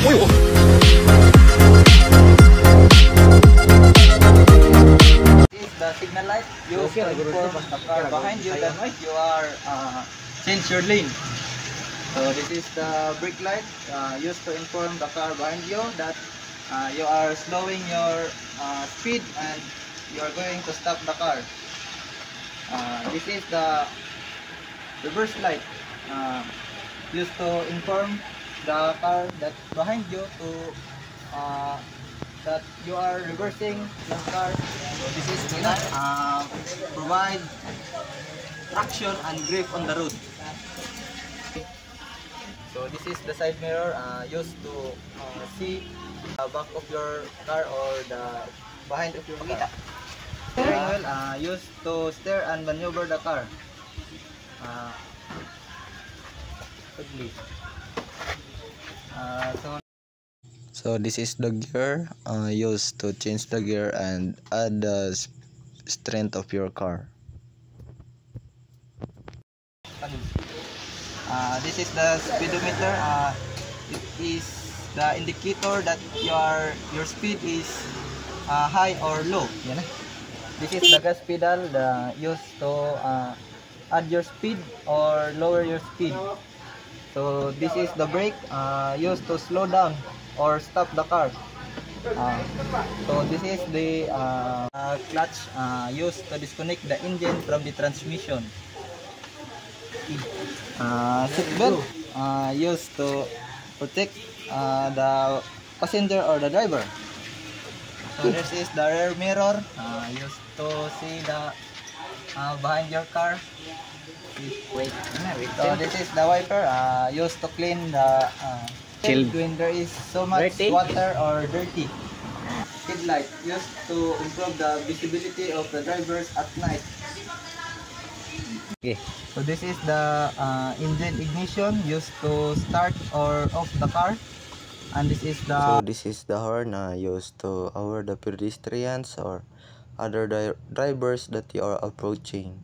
This is the signal light used to inform the car behind you that you are change your lane. So this is the brake light used to inform the car behind you that you are slowing your speed and you are going to stop the car. This is the reverse light used to inform the car that behind you to that you are reversing your car. So this is to provide traction and grip on the road. So this is the side mirror used to see the back of your car or the behind of your car. Steering wheel used to steer and maneuver the car. So this is the gear used to change the gear and add the strength of your car. This is the speedometer. It is the indicator that your speed is high or low. Yan na. This is the gas pedal used to add your speed or lower your speed. So this is the brake used to slow down or stop the car. So this is the clutch used to disconnect the engine from the transmission. Seat belt used to protect the passenger or the driver. So this is the rear mirror used to see the behind your car. So this is the wiper used to clean the when there is so much water or dirty. Headlight used to improve the visibility of the drivers at night. Okay. So this is the engine ignition used to start or off the car, and this is the horn used to aware the pedestrians or other drivers that you are approaching.